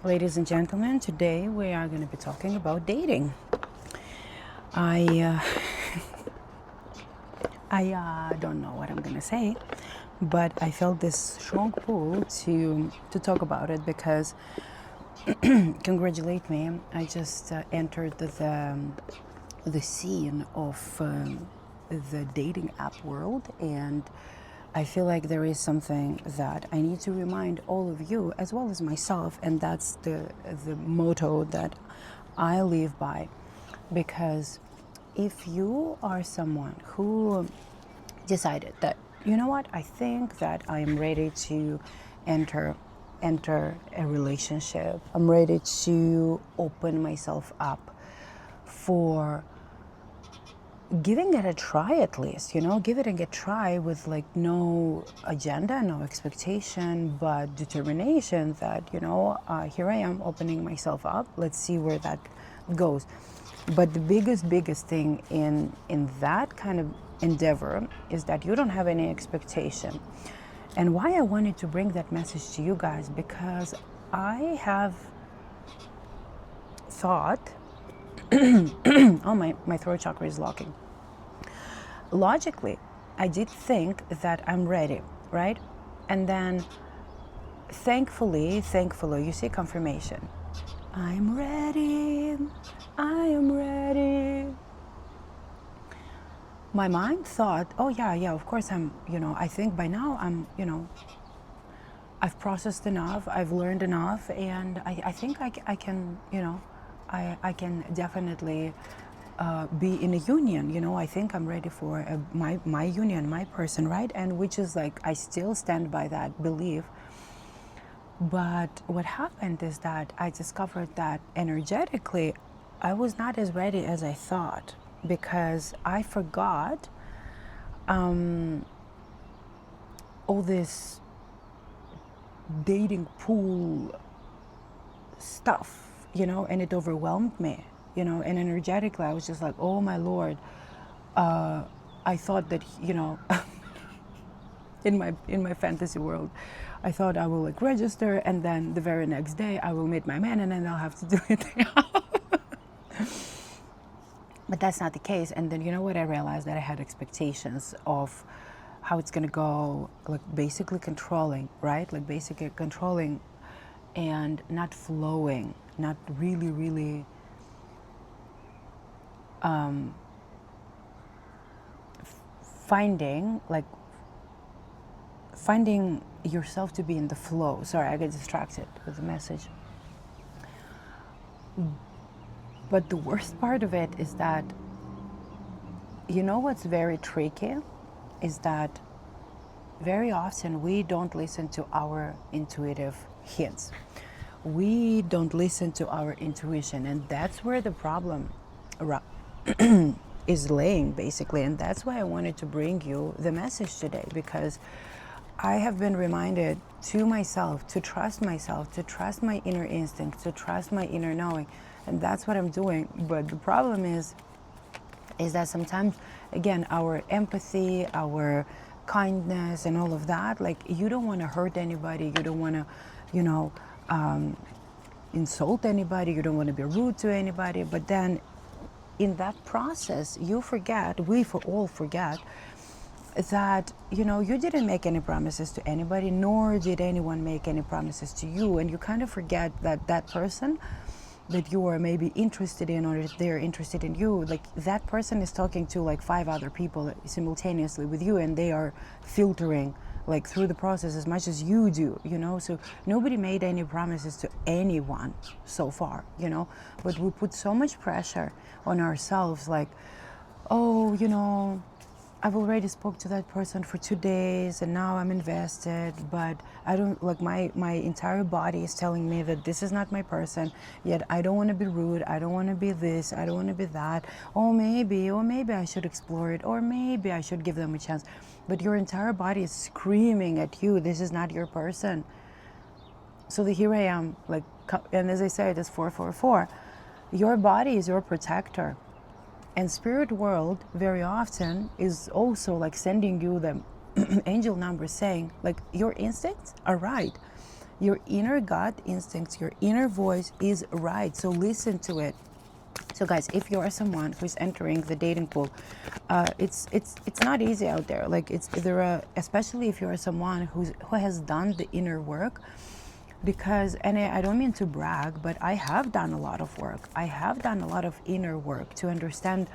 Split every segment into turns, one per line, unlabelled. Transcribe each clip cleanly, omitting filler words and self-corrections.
Ladies and gentlemen, today we are going to be talking about dating. I don't know what I'm going to say, but I felt this strong pull to talk about it because congratulate me, I just entered the scene of the dating app world, and I feel like there is something that I need to remind all of you as well as myself, and that's the motto that I live by. Because if you are someone who decided that, you know what, I think that I am ready to enter a relationship, I'm ready to open myself up for giving it a try, at least, give it a try with like no agenda, no expectation, but determination that, here I am opening myself up. Let's see where that goes. But the biggest thing in that kind of endeavor is that you don't have any expectation. And why I wanted to bring that message to you guys, because I have thought, oh, my throat chakra is locking. Logically, I did think that I'm ready, right? And then thankfully, you see confirmation. I'm ready, I am ready. My mind thought, oh yeah, of course I think by now I've processed enough, I've learned enough, and I think I can, I can definitely be in a union. I think I'm ready for my union, my person, right? And which is like, I still stand by that belief. But what happened is that I discovered that energetically, I was not as ready as I thought, because I forgot all this dating pool stuff, and it overwhelmed me, and energetically I was just like, oh my Lord. I thought that, in my fantasy world, I thought I will like register, and then the very next day I will meet my man, and then I'll have to do it. But that's not the case. And then, you know what, I realized that I had expectations of how it's going to go, like basically controlling, right? Like basically controlling and not flowing, not really finding yourself to be in the flow. Sorry, I get distracted with the message. But the worst part of it is that, what's very tricky is that very often we don't listen to our intuitive hints. We don't listen to our intuition, and that's where the problem is laying, basically. And that's why I wanted to bring you the message today, because I have been reminded to myself, to trust my inner instinct, to trust my inner knowing. And that's what I'm doing. But the problem is that sometimes, again, our empathy, our kindness, and all of that, like, you don't want to hurt anybody. You don't want to, insult anybody. You don't want to be rude to anybody. But then in that process, we all forget that, you didn't make any promises to anybody, nor did anyone make any promises to you. And you kind of forget that that person that you are maybe interested in, or they're interested in you, like that person is talking to like 5 other people simultaneously with you, and they are filtering like through the process as much as you do, so nobody made any promises to anyone so far, but we put so much pressure on ourselves, like, oh, I've already spoke to that person for 2 days and now I'm invested, but I don't, like, my entire body is telling me that this is not my person, yet I don't want to be rude, I don't want to be this, I don't want to be that, or maybe I should explore it, or maybe I should give them a chance. But your entire body is screaming at you, this is not your person. So here I am, like, and as I said, it's 444. Your body is your protector. And spirit world very often is also like sending you the angel numbers saying, like, your instincts are right. Your inner gut instincts, your inner voice is right. So listen to it. So guys, if you are someone who's entering the dating pool, it's not easy out there. Like it's there are, especially if you are someone who has done the inner work, because, and I don't mean to brag, but I have done a lot of work. I have done a lot of inner work to understand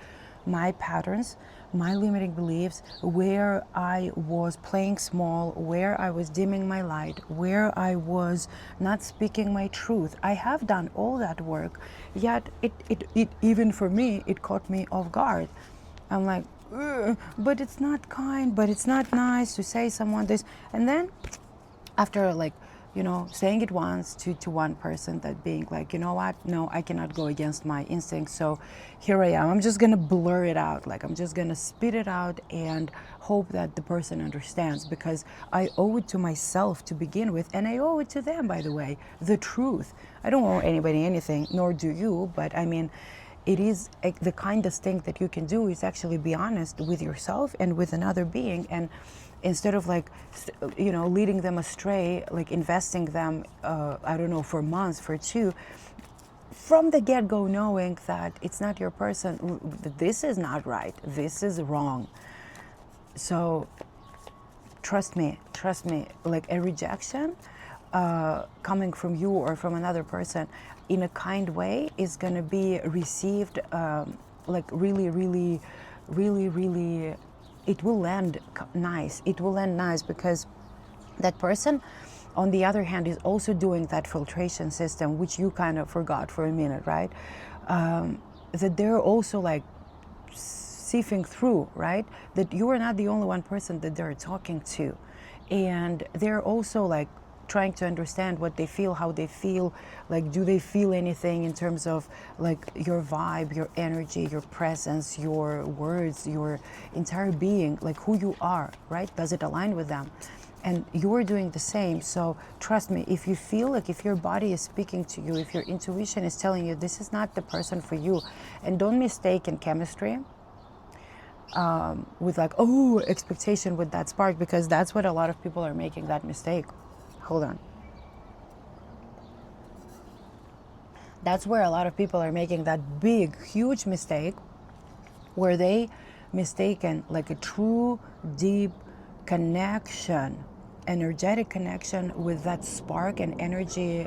my patterns, my limiting beliefs, where I was playing small, where I was dimming my light, where I was not speaking my truth. I have done all that work, yet it even for me, it caught me off guard. I'm like, "Ugh, but it's not kind, but it's not nice to say someone this." And then after, like, saying it once to one person, that being like, you know what, no, I cannot go against my instincts, so here I am, I'm just gonna blur it out, like I'm just gonna spit it out and hope that the person understands, because I owe it to myself to begin with, and I owe it to them, by the way, the truth. I don't owe anybody anything, nor do you, but I mean, it is the kindest thing that you can do is actually be honest with yourself and with another being, and instead of like leading them astray, like investing them I don't know, for months, for two, from the get-go, knowing that it's not your person, this is not right, this is wrong. So trust me, like a rejection coming from you or from another person in a kind way is going to be received like really, really, really, really, it will land nice. It will land nice because that person, on the other hand, is also doing that filtration system, which you kind of forgot for a minute, right? That they're also like sifting through, right? That you are not the only one person that they're talking to. And they're also like trying to understand what they feel, how they feel, like do they feel anything in terms of like your vibe, your energy, your presence, your words, your entire being, like who you are, right? Does it align with them? And you're doing the same. So trust me, if you feel like, if your body is speaking to you, if your intuition is telling you this is not the person for you, and don't mistake in chemistry with like, oh, expectation with that spark, because that's what a lot of people are making that mistake. Hold on. That's where a lot of people are making that big, huge mistake, where they mistaken like a true, deep connection, energetic connection with that spark and energy,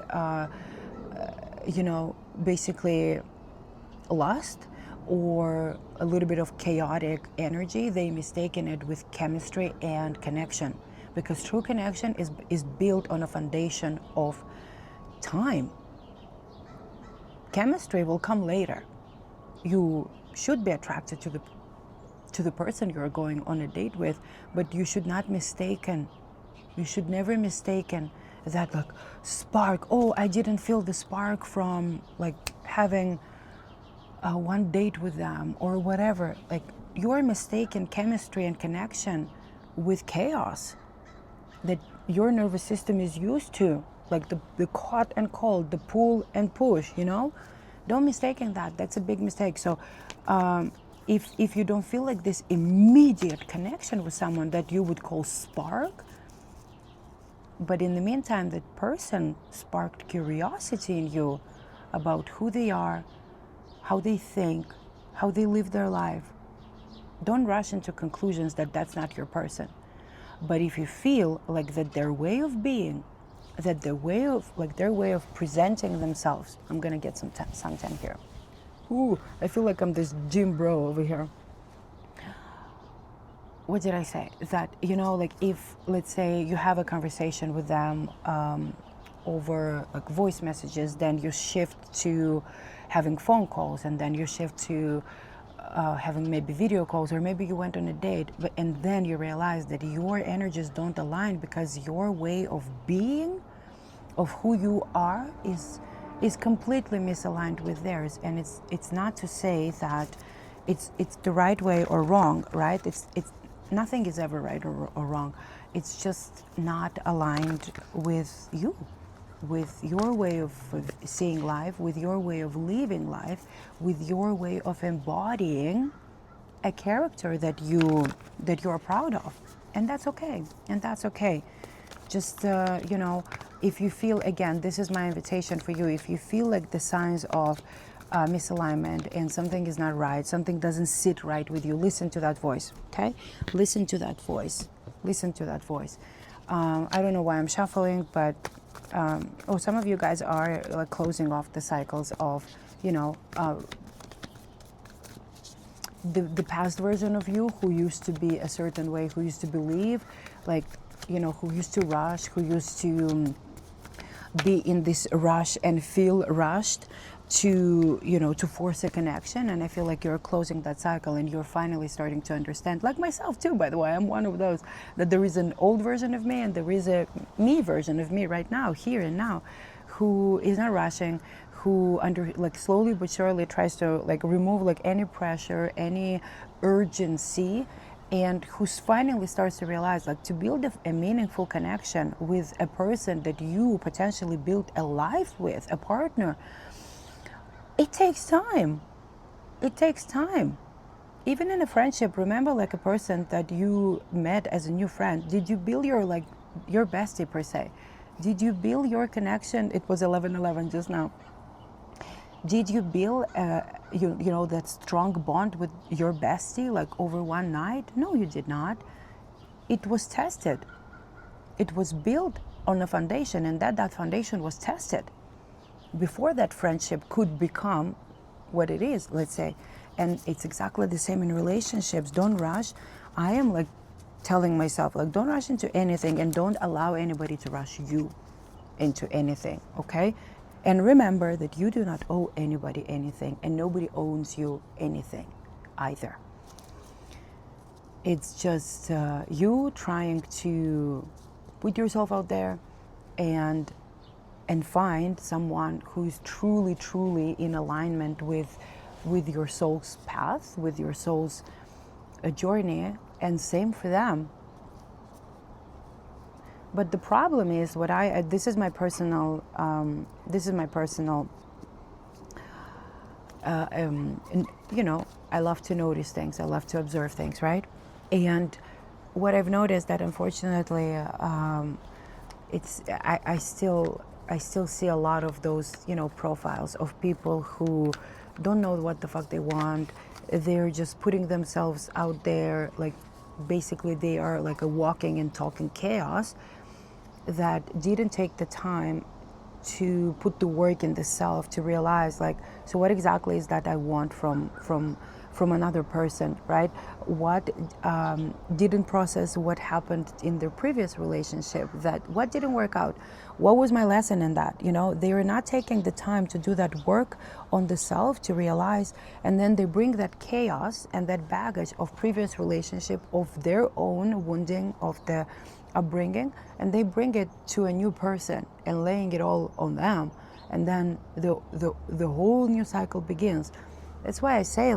basically lust or a little bit of chaotic energy. They mistaken it with chemistry and connection, because true connection is built on a foundation of time. Chemistry will come later. You should be attracted to the person you're going on a date with, but you should not mistaken. You should never mistaken that like spark. Oh, I didn't feel the spark from like having one date with them or whatever. Like you're mistaken chemistry and connection with chaos that your nervous system is used to, like the hot and cold, the pull and push, Don't mistaken that. That's a big mistake. So if you don't feel like this immediate connection with someone that you would call spark, but in the meantime, that person sparked curiosity in you about who they are, how they think, how they live their life, don't rush into conclusions that that's not your person. But if you feel like that their way of being, that their way of presenting themselves, I'm gonna get some suntan here. Ooh, I feel like I'm this gym bro over here. What did I say? That, like if, let's say you have a conversation with them over like voice messages, then you shift to having phone calls, and then you shift to having maybe video calls, or maybe you went on a date, and then you realize that your energies don't align because your way of being, of who you are, is completely misaligned with theirs. And it's not to say that it's the right way or wrong, right? It's nothing is ever right or wrong. It's just not aligned with you, with your way of seeing life, with your way of living life, with your way of embodying a character that you are proud of. And that's okay. Just, if you feel, again, this is my invitation for you, if you feel like the signs of misalignment and something is not right, something doesn't sit right with you, listen to that voice, okay? Listen to that voice. Listen to that voice. I don't know why I'm shuffling, but some of you guys are like closing off the cycles of, the past version of you who used to be a certain way, who used to believe, like, who used to rush, who used to be in this rush and feel rushed to force a connection. And I feel like you're closing that cycle and you're finally starting to understand, like myself too, by the way, I'm one of those, that there is an old version of me and there is a me version of me right now, here and now, who is not rushing, who slowly but surely tries to remove any pressure, any urgency, and who finally starts to realize, to build a meaningful connection with a person that you potentially build a life with, a partner. It takes time. It takes time. Even in a friendship, remember, a person that you met as a new friend, did you build your bestie per se? Did you build your connection? It was 11:11 just now. Did you build that strong bond with your bestie over one night? No, you did not. It was tested. It was built on a foundation, and that foundation was tested before that friendship could become what it is, let's say. And it's exactly the same in relationships. Don't rush. I am telling myself, don't rush into anything, and don't allow anybody to rush you into anything, okay? And remember that you do not owe anybody anything, and nobody owns you anything either. It's just you trying to put yourself out there and find someone who's truly, truly in alignment with your soul's path, with your soul's journey, and same for them. But the problem is, this is my personal, I love to notice things, I love to observe things, right? And what I've noticed that unfortunately, I still see a lot of those, profiles of people who don't know what the fuck they want. They're just putting themselves out there, basically they are a walking and talking chaos that didn't take the time to put the work in the self to realize so what exactly is that I want from another person, right? What didn't process what happened in their previous relationship, what didn't work out, what was my lesson in that? They are not taking the time to do that work on the self to realize, and then they bring that chaos and that baggage of previous relationship, of their own wounding, of the upbringing, and they bring it to a new person and laying it all on them, and then the whole new cycle begins. That's why I say,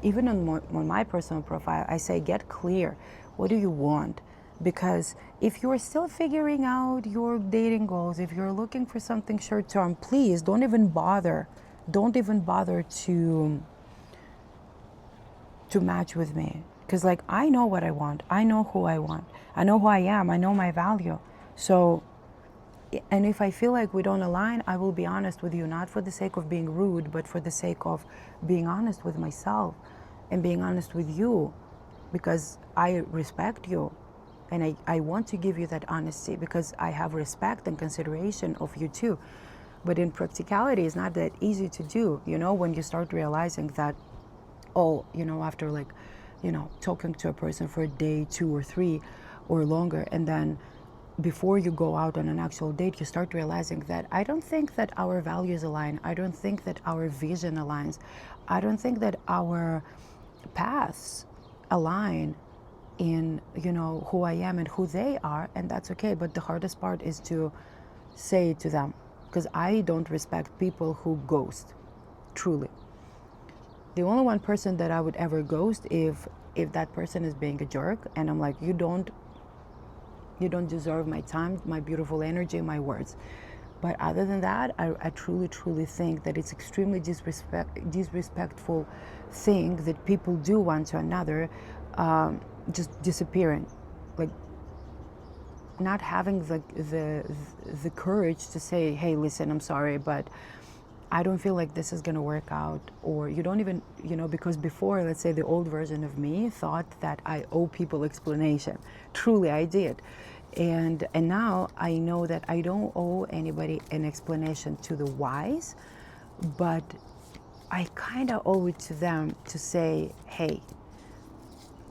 even on my personal profile, I say, get clear. What do you want? Because if you're still figuring out your dating goals, if you're looking for something short term, please don't even bother. Don't even bother to match with me. Because I know what I want. I know who I want. I know who I am. I know my value. So, and if I feel like we don't align, I will be honest with you, not for the sake of being rude, but for the sake of being honest with myself and being honest with you, because I respect you and I want to give you that honesty because I have respect and consideration of you too. But in practicality, it's not that easy to do, when you start realizing that, after talking to a person for a day, 2 or 3 or longer, and then before you go out on an actual date, you start realizing that I don't think that our values align. I don't think that our vision aligns. I don't think that our paths align in, who I am and who they are, and that's okay. But the hardest part is to say it to them, because I don't respect people who ghost, truly. The only one person that I would ever ghost if that person is being a jerk, and I'm like, you don't deserve my time, my beautiful energy, my words. But other than that, I truly, truly think that it's extremely disrespectful thing that people do one to another, just disappearing. Like, not having the courage to say, hey, listen, I'm sorry, but I don't feel like this is going to work out. Or you don't even, because before, let's say the old version of me thought that I owe people explanation. Truly I did. And now I know that I don't owe anybody an explanation to the whys, but I kind of owe it to them to say, hey,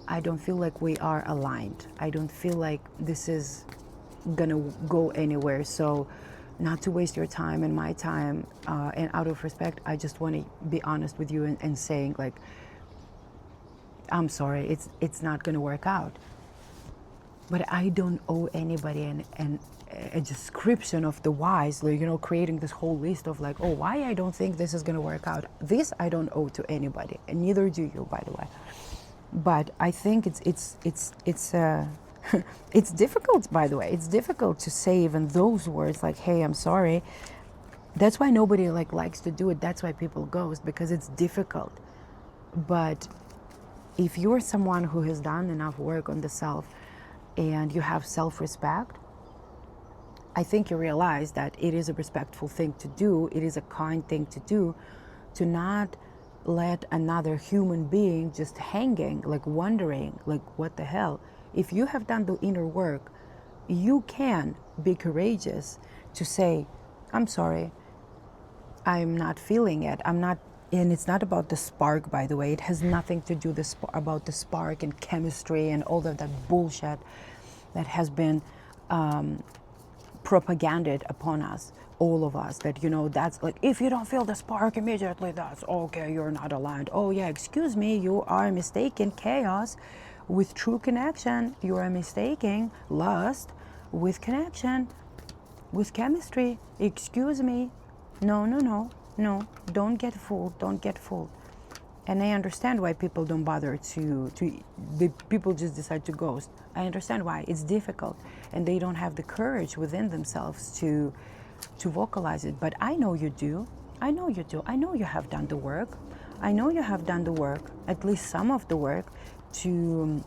I don't feel like we are aligned. I don't feel like this is gonna go anywhere. So not to waste your time and my time, and out of respect, I just want to be honest with you and saying like, I'm sorry, it's not gonna work out. But I don't owe anybody a description of the whys, like, creating this whole list of like, oh, why I don't think this is gonna work out. This I don't owe to anybody, and neither do you, by the way. But I think it's it's difficult, by the way. It's difficult to say even those words like, hey, I'm sorry. That's why nobody likes to do it. That's why people ghost, because it's difficult. But if you're someone who has done enough work on the self and you have self-respect, I think you realize that it is a respectful thing to do. It is a kind thing to do, to not let another human being just hanging, like wondering, like, what the hell? If you have done the inner work, you can be courageous to say, I'm sorry, I'm not feeling it. I'm not, and it's not about the spark, by the way. It has nothing to do about the spark and chemistry and all of that bullshit that has been propaganded upon us, all of us, that, that's like, if you don't feel the spark immediately, that's okay, you're not aligned. Oh yeah, excuse me, you are mistaking chaos with true connection. You are mistaking lust with connection, with chemistry. Excuse me. No, don't get fooled. And I understand why people don't bother the people just decide to ghost. I understand why. It's difficult, and they don't have the courage within themselves to vocalize it. But I know you do. I know you do. I know you have done the work. I know you have done the work, at least some of the work, to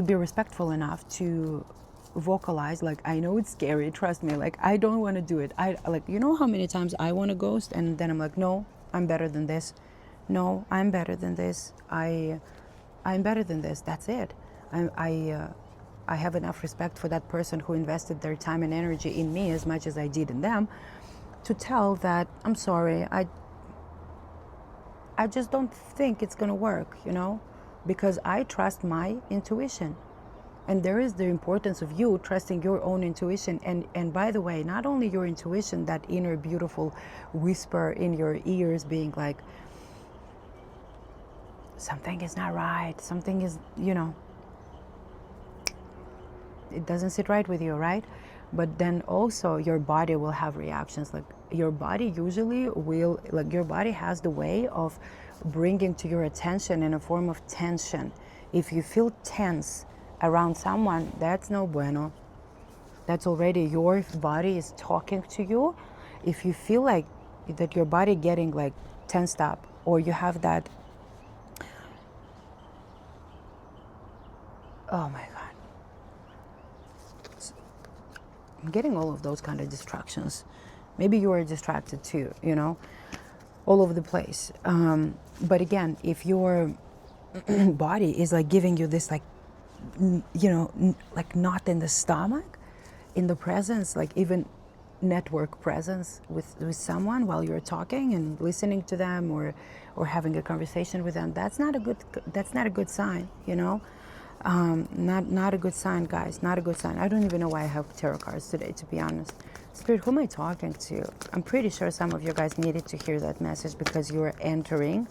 be respectful enough to vocalize. Like, I know it's scary, trust me. Like, I don't want to do it. I how many times I want to ghost, and then I'm like, no, I'm better than this. No, I'm better than this. I'm better than this. That's it. I have enough respect for that person who invested their time and energy in me as much as I did in them, to tell that, I'm sorry, I just don't think it's gonna work, because I trust my intuition. And there is the importance of you trusting your own intuition. And by the way, not only your intuition, that inner beautiful whisper in your ears being like, something is not right, something is, it doesn't sit right with you, right? But then also your body will have reactions. Like, your body usually will, like, your body has the way of bringing to your attention in a form of tension. If you feel tense around someone, that's no bueno. That's already your body is talking to you. If you feel like that your body getting like tensed up, or you have that, oh my God, I'm getting all of those kind of distractions. Maybe you are distracted too, all over the place. But again, if your body is like giving you this, like, like knot in the stomach, in the presence, like even network presence with someone while you're talking and listening to them, or having a conversation with them, that's not a good sign, not a good sign, guys. Not a good sign. I don't even know why I have tarot cards today, to be honest. Spirit, who am I talking to? I'm pretty sure some of you guys needed to hear that message, because you are entering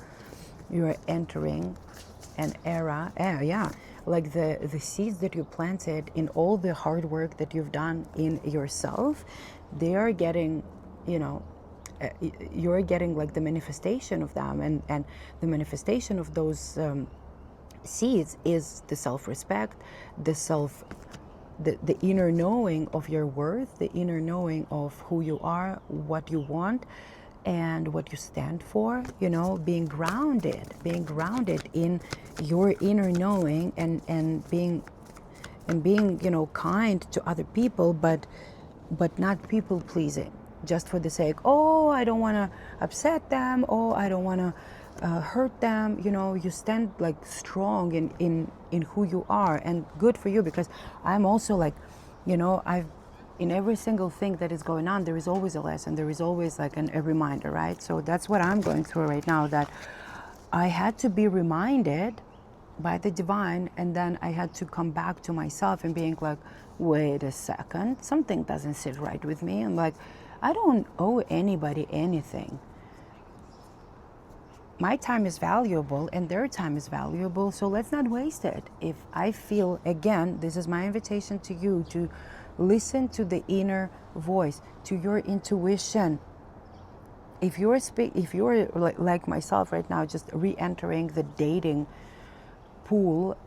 an era. Yeah, like the seeds that you planted in all the hard work that you've done in yourself, they are getting, you're getting like the manifestation of them, and the manifestation of those seeds is the self-respect, the inner knowing of your worth, the inner knowing of who you are, what you want, and what you stand for, being grounded in your inner knowing, and being and being, kind to other people, but not people pleasing just for the sake, oh, I don't want to upset them, oh, I don't want to hurt them. You stand like strong in who you are, and good for you, because I'm also like, I've in every single thing that is going on, there is always a lesson, there is always like a reminder, right? So that's what I'm going through right now, that I had to be reminded by the divine, and then I had to come back to myself and being like, wait a second, something doesn't sit right with me. I'm like, I don't owe anybody anything. My time is valuable and their time is valuable, so let's not waste it. If I feel, again, this is my invitation to you, to listen to the inner voice, to your intuition. If you're like myself right now, just re-entering the dating pool,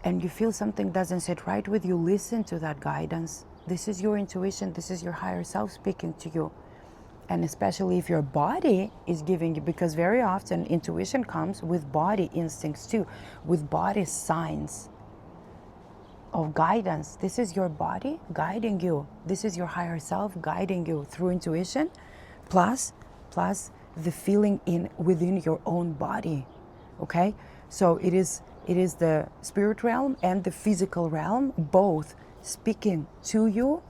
and you feel something doesn't sit right with you, listen to that guidance. This is your intuition, this is your higher self speaking to you. And especially if your body is giving you, because very often intuition comes with body instincts too, with body signs of guidance. This is your body guiding you. This is your higher self guiding you through intuition, plus the feeling within your own body. Okay? So it is the spirit realm and the physical realm both speaking to you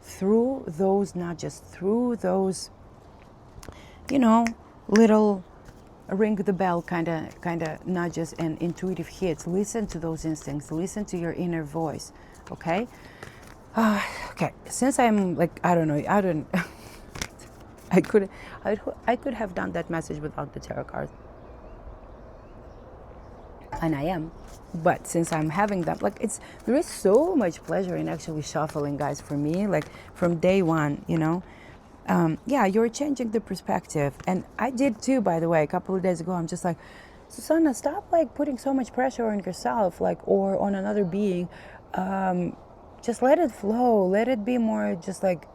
through those nudges, through those, little ring the bell kind of nudges and intuitive hits. Listen to those instincts, listen to your inner voice. Okay? Okay, since I'm like, I don't I could have done that message without the tarot cards, and I am, but since I'm having them, like, there is so much pleasure in actually shuffling, guys, for me, like from day one. Yeah, you're changing the perspective. And I did too, by the way, a couple of days ago. I'm just like, Susanna, stop like putting so much pressure on yourself, like, or on another being. Just let it flow. Let it be more just like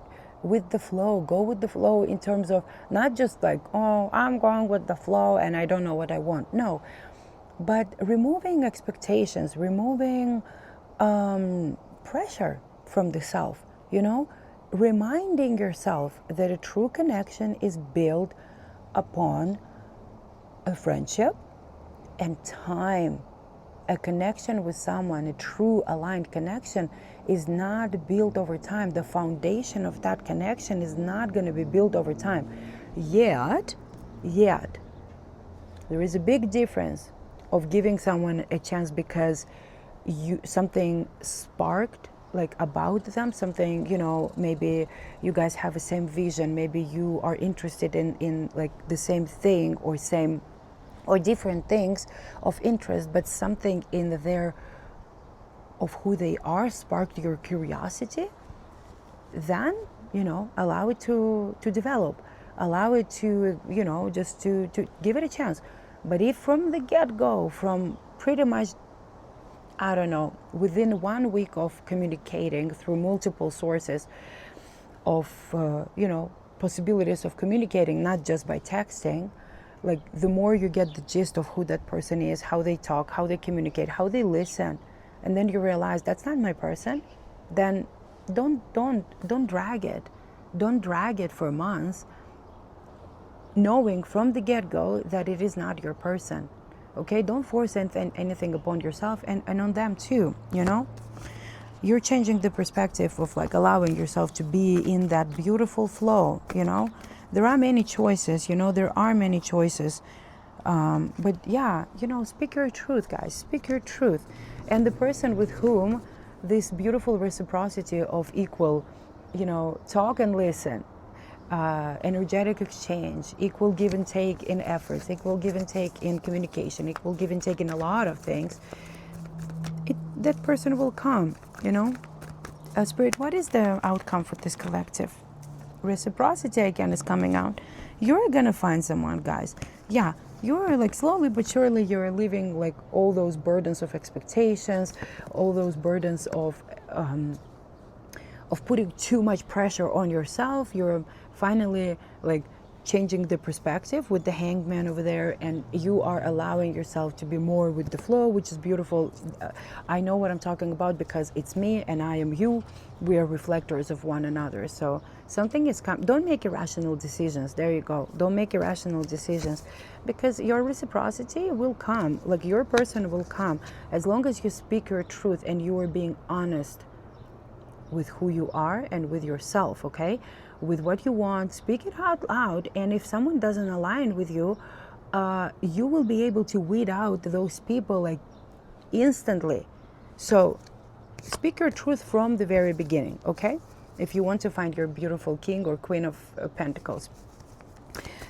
with the flow. Go with the flow in terms of not just like, oh, I'm going with the flow and I don't know what I want. No, but removing expectations, removing pressure from the self, reminding yourself that a true connection is built upon a friendship and time. A connection with someone, a true aligned connection, is not built over time. The foundation of that connection is not going to be built over time. Yet, there is a big difference of giving someone a chance because something sparked like about them, something, maybe you guys have the same vision, maybe you are interested in like the same thing or different things of interest, but something in there of who they are sparked your curiosity. Then, allow it to develop, allow it to, just to give it a chance. But if from the get-go, from pretty much, I don't know, within 1 week of communicating through multiple sources of, possibilities of communicating, not just by texting, like the more you get the gist of who that person is, how they talk, how they communicate, how they listen, and then you realize that's not my person, then don't drag it. Don't drag it for months, knowing from the get-go that it is not your person. Okay, don't force anything upon yourself and on them too, You're changing the perspective of like allowing yourself to be in that beautiful flow, There are many choices, there are many choices. But yeah, speak your truth, guys, speak your truth. And the person with whom this beautiful reciprocity of equal, talk and listen, energetic exchange, equal give and take in efforts, equal give and take in communication, equal give and take in a lot of things, that person will come, Spirit, what is the outcome for this collective? Reciprocity again is coming out. You're gonna find someone, guys. Yeah, you're like slowly but surely you're leaving like all those burdens of expectations, all those burdens of putting too much pressure on yourself. You're finally like changing the perspective with the hangman over there, and you are allowing yourself to be more with the flow, which is beautiful. I know what I'm talking about because it's me and I am you. We are reflectors of one another. So something is don't make irrational decisions. There you go. Don't make irrational decisions, because your reciprocity will come, like your person will come, as long as you speak your truth and you are being honest with who you are and with yourself, okay? With what you want, speak it out loud. And if someone doesn't align with you, you will be able to weed out those people like instantly. So speak your truth from the very beginning, okay? If you want to find your beautiful king or queen of pentacles.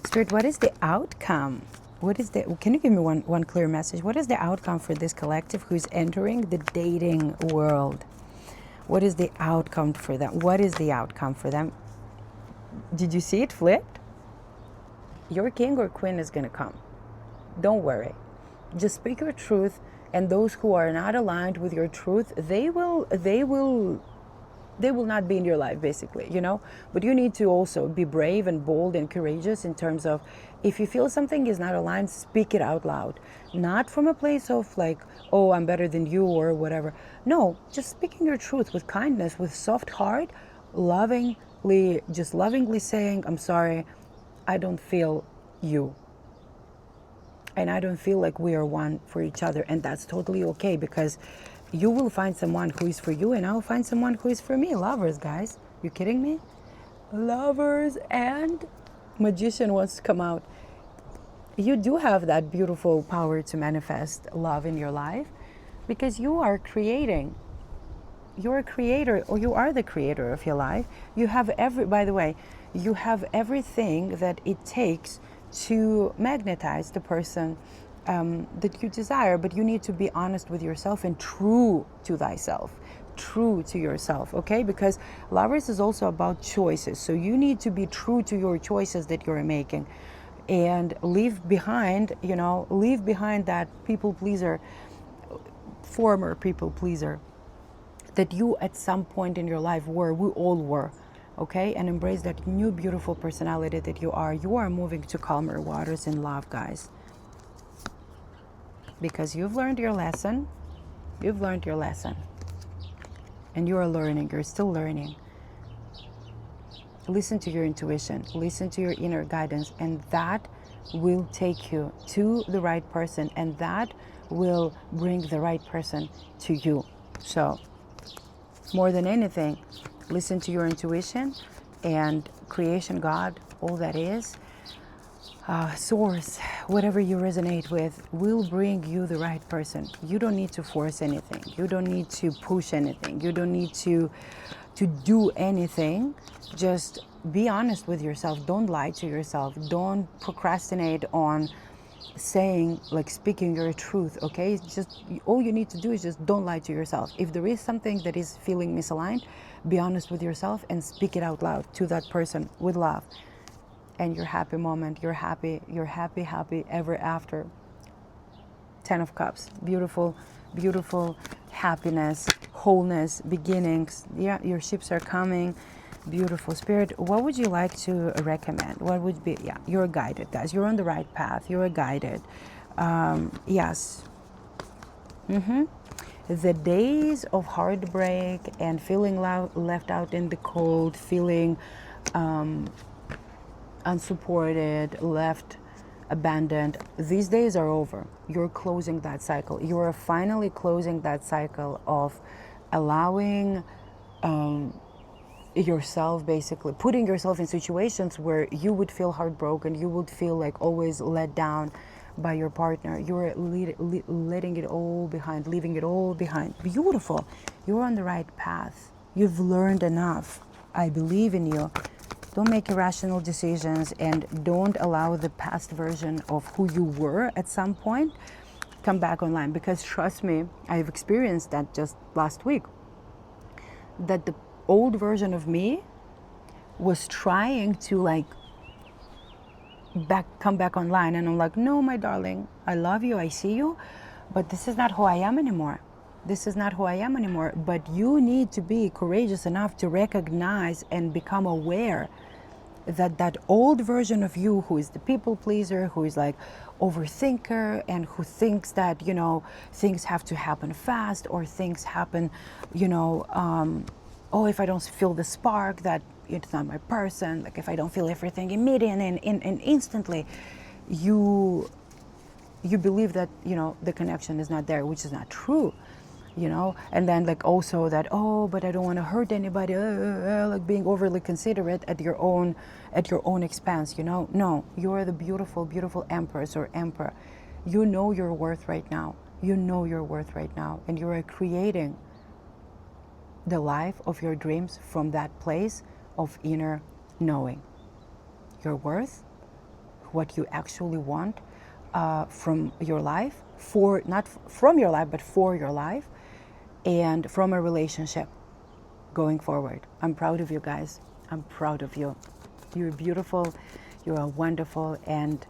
Spirit, what is the outcome? Can you give me one clear message? What is the outcome for this collective who's entering the dating world? What is the outcome for them? What is the outcome for them? Did you see it flipped? Your king or queen is going to come. Don't worry. Just speak your truth, and those who are not aligned with your truth, they will not be in your life, basically, you know? But you need to also be brave and bold and courageous in terms of, if you feel something is not aligned, speak it out loud. Not from a place of like, oh, I'm better than you or whatever. No, just speaking your truth with kindness, with soft heart, lovingly saying, I'm sorry, I don't feel you. And I don't feel like we are one for each other. And that's totally okay, because you will find someone who is for you, and I'll find someone who is for me. Lovers, guys. You kidding me? Lovers. And Magician wants to come out. You do have that beautiful power to manifest love in your life, because you are creating. You're a creator, or you are the creator of your life. You have by the way, you have everything that it takes to magnetize the person that you desire, but you need to be honest with yourself and true to thyself, true to yourself, okay? Because Lovers is also about choices, so you need to be true to your choices that you're making, and leave behind that people pleaser, former people pleaser that you at some point in your life were. We all were. Okay, and embrace that new beautiful personality that you are. You are moving to calmer waters in love, guys. Because you've learned your lesson. You've learned your lesson. And you are learning. You're still learning. Listen to your intuition. Listen to your inner guidance. And that will take you to the right person. And that will bring the right person to you. So, more than anything, listen to your intuition, and creation, God, all that is, source, whatever you resonate with, will bring you the right person. You don't need to force anything. You don't need to push anything. You don't need to do anything. Just be honest with yourself. Don't lie to yourself. Don't procrastinate on speaking your truth, okay? It's just, all you need to do is just don't lie to yourself. If there is something that is feeling misaligned, be honest with yourself and speak it out loud to that person with love. And your happy moment, you're happy ever after. 10 of Cups, beautiful, beautiful happiness, wholeness, beginnings. Yeah, your ships are coming. Beautiful. Spirit, what would you like to recommend? What would be, you're guided, guys. You're on the right path. You're guided. Yes. The days of heartbreak and feeling left out in the cold, feeling unsupported, left, abandoned, these days are over. You're closing that cycle. You are finally closing that cycle of allowing yourself, basically putting yourself in situations where you would feel heartbroken, you would feel like always let down by your partner. You're letting it all behind, leaving it all behind. Beautiful. You're on the right path. You've learned enough. I believe in you. Don't make irrational decisions, and don't allow the past version of who you were at some point come back online, because trust me, I've experienced that just last week, that the old version of me was trying to come back online, and I'm like, no, my darling, I love you, I see you, but this is not who I am anymore. This is not who I am anymore. But you need to be courageous enough to recognize and become aware that old version of you who is the people pleaser, who is like overthinker, and who thinks that, you know, things have to happen fast, or things happen, you know, oh, if I don't feel the spark, that it's not my person. Like if I don't feel everything immediately and instantly, you believe that, you know, the connection is not there, which is not true, you know. And then like also that, oh, but I don't want to hurt anybody, like being overly considerate at your own expense, you know. No, you are the beautiful empress or emperor. You know your worth right now. You know your worth right now, and you are creating the life of your dreams from that place of inner knowing your worth, what you actually want from your life, for not from your life, but for your life, and from a relationship going forward. I'm proud of you guys. I'm proud of you. You're beautiful. You are wonderful. And,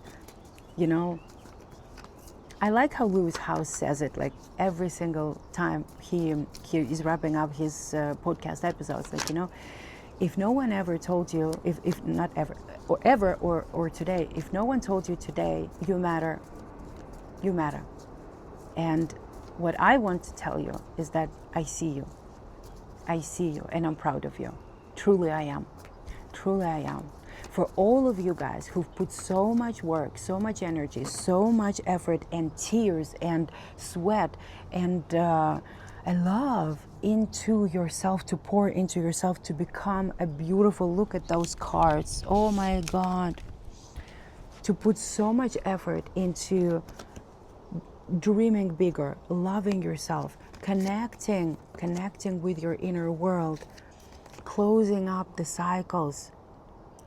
you know, I like how Lewis Howes says it, like every single time he is wrapping up his podcast episodes. Like, you know, if no one ever told you, if not ever, or today, if no one told you today, you matter, you matter. And what I want to tell you is that I see you. I see you, and I'm proud of you. Truly I am. Truly I am. For all of you guys who've put so much work, so much energy, so much effort and tears and sweat and love into yourself, to pour into yourself, to become a beautiful, look at those cards. Oh my God. To put so much effort into dreaming bigger, loving yourself, connecting with your inner world, closing up the cycles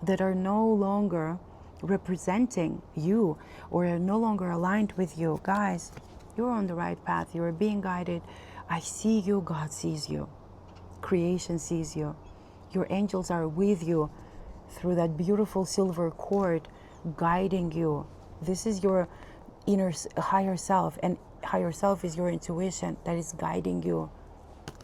that are no longer representing you or are no longer aligned with you. Guys, you're on the right path. You're being guided. I see you. God sees you. Creation sees you. Your angels are with you through that beautiful silver cord, guiding you. This is your inner higher self, and higher self is your intuition that is guiding you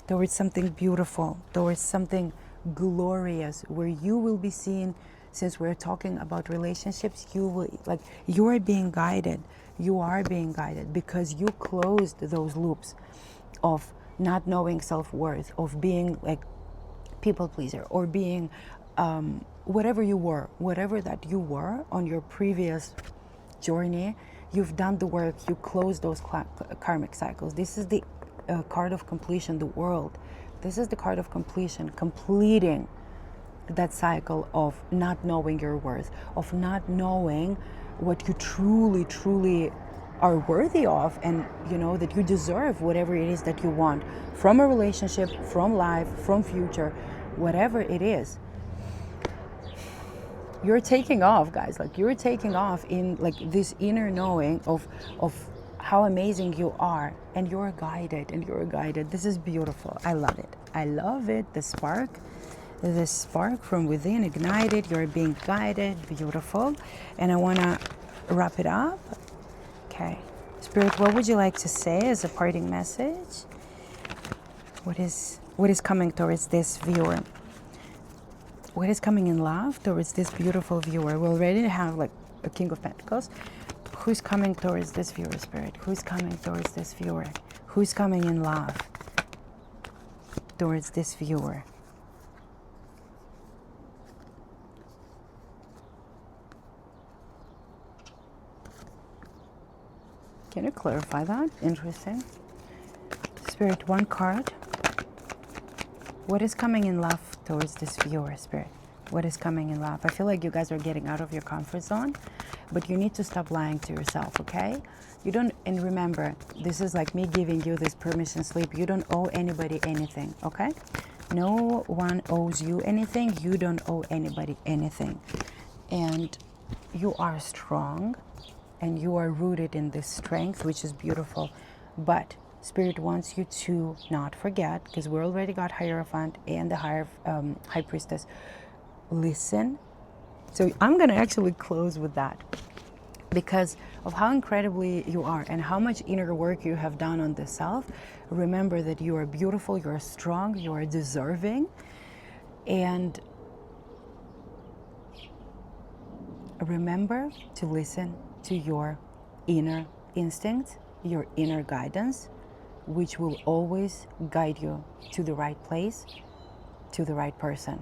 towards something beautiful, towards something glorious, where you will be seen. Since we're talking about relationships, you are being guided. You are being guided because you closed those loops of not knowing self-worth, of being like people pleaser, or being whatever that you were on your previous journey. You've done the work. You closed those karmic cycles. This is the card of completion, the world. This is the card of completion, completing that cycle of not knowing your worth, of not knowing what you truly are worthy of, and you know that you deserve whatever it is that you want from a relationship, from life, from future, whatever it is. You're taking off, guys. Like you're taking off in like this inner knowing of how amazing you are, and you're guided, This is beautiful. I love it. I love it. The spark from within ignited. You're being guided. Beautiful. And I want to wrap it up. Okay. Spirit, what would you like to say as a parting message? What is coming towards this viewer? What is coming in love towards this beautiful viewer? We already have like a King of Pentacles. Who's coming towards this viewer, Spirit? Who's coming towards this viewer? Who's coming in love towards this viewer? Can you clarify that? Interesting. Spirit, one card. What is coming in love towards this viewer, Spirit? What is coming in love? I feel like you guys are getting out of your comfort zone, but you need to stop lying to yourself, okay? You don't, and remember, this is like me giving you this permission slip. You don't owe anybody anything, okay? No one owes you anything. You don't owe anybody anything. And you are strong, and you are rooted in this strength, which is beautiful. But Spirit wants you to not forget, because we already got Hierophant and the High Priestess. Listen. So I'm going to actually close with that, because of how incredibly you are and how much inner work you have done on the self. Remember that you are beautiful, you are strong, you are deserving, and Remember to listen to your inner instinct, your inner guidance, which will always guide you to the right place, to the right person.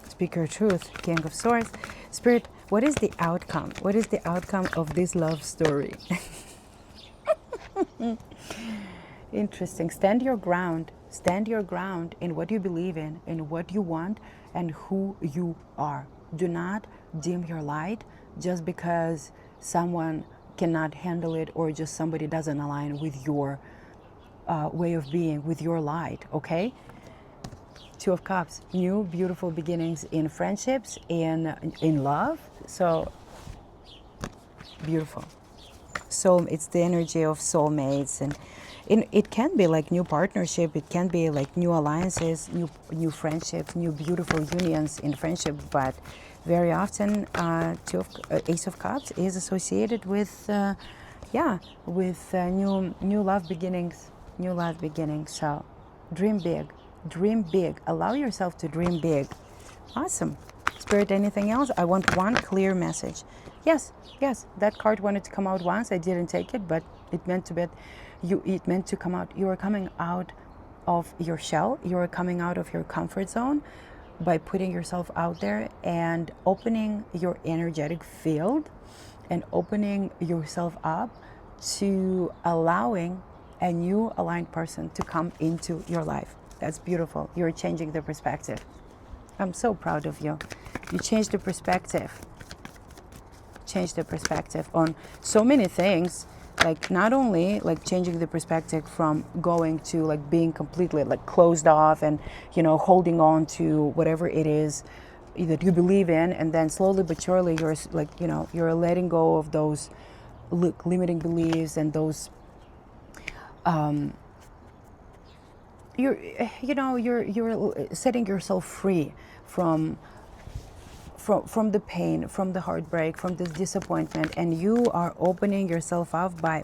Speak your truth, King of Swords. Spirit, what is the outcome? What is the outcome of this love story? Interesting. Stand your ground. Stand your ground in what you believe in what you want, and who you are. Do not dim your light just because someone cannot handle it, or just somebody doesn't align with your way of being, with your light, okay? Two of Cups, new beautiful beginnings in friendships, in love. So beautiful. So it's the energy of soulmates, and it can be like new partnership. It can be like new alliances, new friendships, new beautiful unions in friendship. But very often, Ace of Cups is associated with, new love beginnings, new love beginnings. So dream big, dream big. Allow yourself to dream big. Awesome. Spirit, anything else? I want one clear message. Yes, that card wanted to come out once. I didn't take it, but it meant to come out. You are coming out of your shell. You are coming out of your comfort zone by putting yourself out there and opening your energetic field and opening yourself up to allowing a new aligned person to come into your life. That's beautiful. You're changing the perspective. I'm so proud of you. You changed the perspective. Change the perspective on so many things, like not only like changing the perspective from going to like being completely like closed off and holding on to whatever it is that you believe in, and then slowly but surely you're like you're letting go of those limiting beliefs, and those you're setting yourself free from the pain, from the heartbreak, from this disappointment, and you are opening yourself up by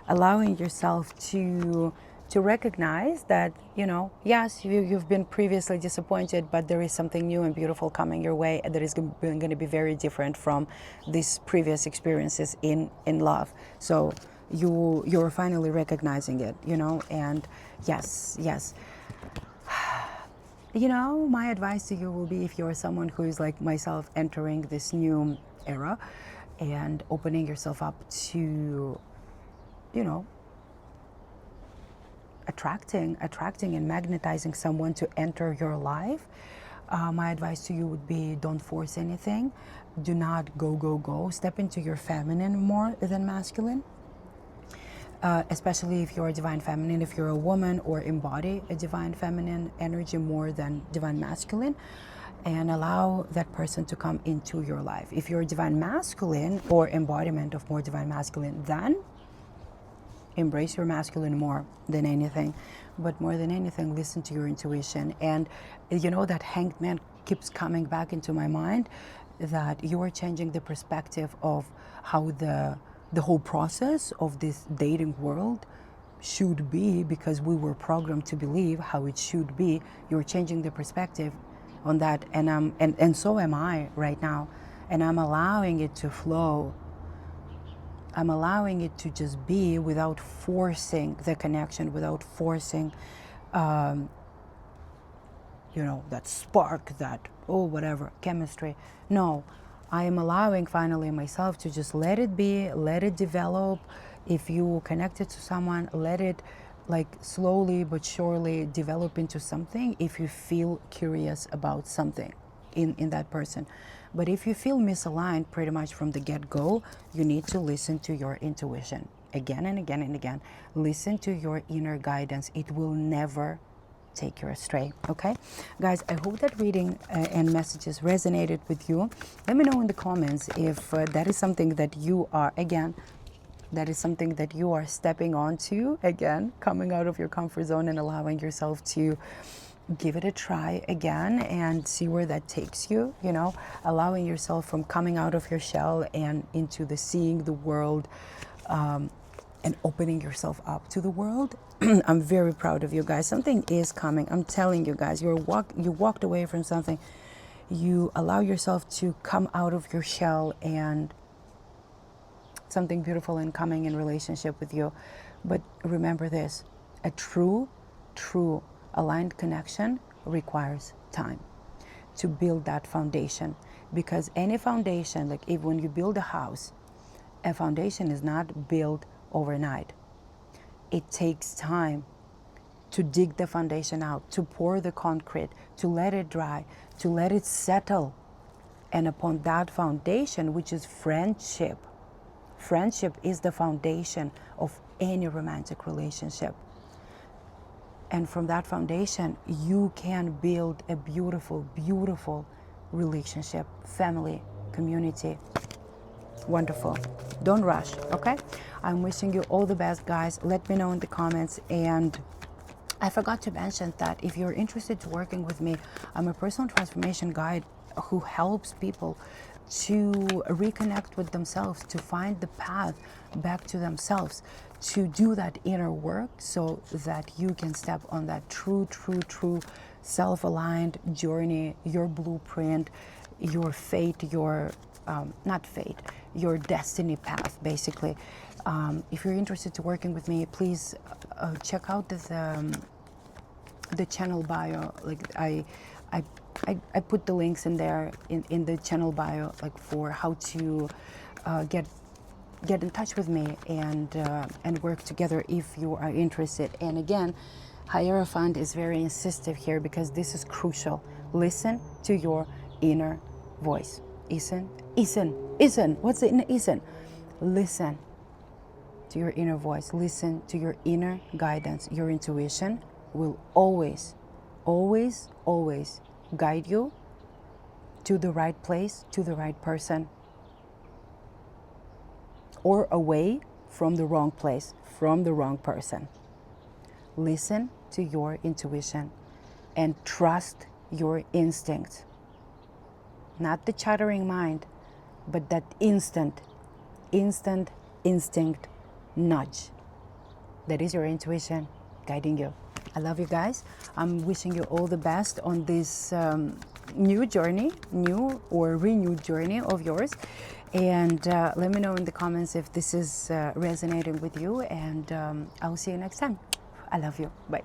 allowing yourself to recognize that yes, you've been previously disappointed, but there is something new and beautiful coming your way that is going to be very different from these previous experiences in love. So you're finally recognizing it, and yes. My advice to you will be, if you're someone who is like myself entering this new era and opening yourself up to, attracting and magnetizing someone to enter your life, my advice to you would be, don't force anything. Do not go. Step into your feminine more than masculine. Especially if you're a divine feminine, if you're a woman, or embody a divine feminine energy more than divine masculine, and allow that person to come into your life. If you're a divine masculine or embodiment of more divine masculine, then embrace your masculine more than anything. But more than anything, listen to your intuition. And that Hanged Man keeps coming back into my mind, that you are changing the perspective of how the whole process of this dating world should be, because we were programmed to believe how it should be. You're changing the perspective on that, and so am I right now, and I'm allowing it to flow. I'm allowing it to just be without forcing the connection, without forcing that spark, that whatever chemistry. No, I am allowing finally myself to just let it be, let it develop. If you connected to someone, let it like slowly but surely develop into something if you feel curious about something in that person. But if you feel misaligned pretty much from the get-go, you need to listen to your intuition again and again and again. Listen to your inner guidance. It will never take you astray. Okay, guys, I hope that reading and messages resonated with you. Let me know in the comments if that is something that you are, again, that is something that you are stepping onto, again, coming out of your comfort zone and allowing yourself to give it a try again and see where that takes you, allowing yourself from coming out of your shell and into the seeing the world, and opening yourself up to the world. I'm very proud of you guys. Something is coming. I'm telling you guys, you walked away from something you allow yourself to come out of your shell, and something beautiful and coming in relationship with you. But remember this, a true aligned connection requires time to build that foundation. Because any foundation, like if when you build a house, a foundation is not built overnight. It takes time to dig the foundation out, to pour the concrete, to let it dry, to let it settle. And upon that foundation, which is friendship, friendship is the foundation of any romantic relationship. And from that foundation, you can build a beautiful, beautiful relationship, family, community. Wonderful. Don't rush, okay? I'm wishing you all the best, guys. Let me know in the comments. And I forgot to mention that if you're interested to working with me, I'm a personal transformation guide who helps people to reconnect with themselves, to find the path back to themselves, to do that inner work so that you can step on that true self-aligned journey, your blueprint, your fate, your not fate, your destiny path, basically. If you're interested to working with me, please check out the channel bio. Like I put the links in there in the channel bio, like for how to get in touch with me and work together if you are interested. And again, Hierophant is very insistent here because this is crucial. Listen to your inner voice. Isan, what's the inner Isan? Listen to your inner voice. Listen to your inner guidance. Your intuition will always guide you to the right place, to the right person, or away from the wrong place, from the wrong person. Listen to your intuition and trust your instinct. Not the chattering mind, but that instinct nudge. That is your intuition guiding you. I love you guys. I'm wishing you all the best on this new journey, new or renewed journey of yours. And let me know in the comments if this is resonating with you. And I'll see you next time. I love you. Bye.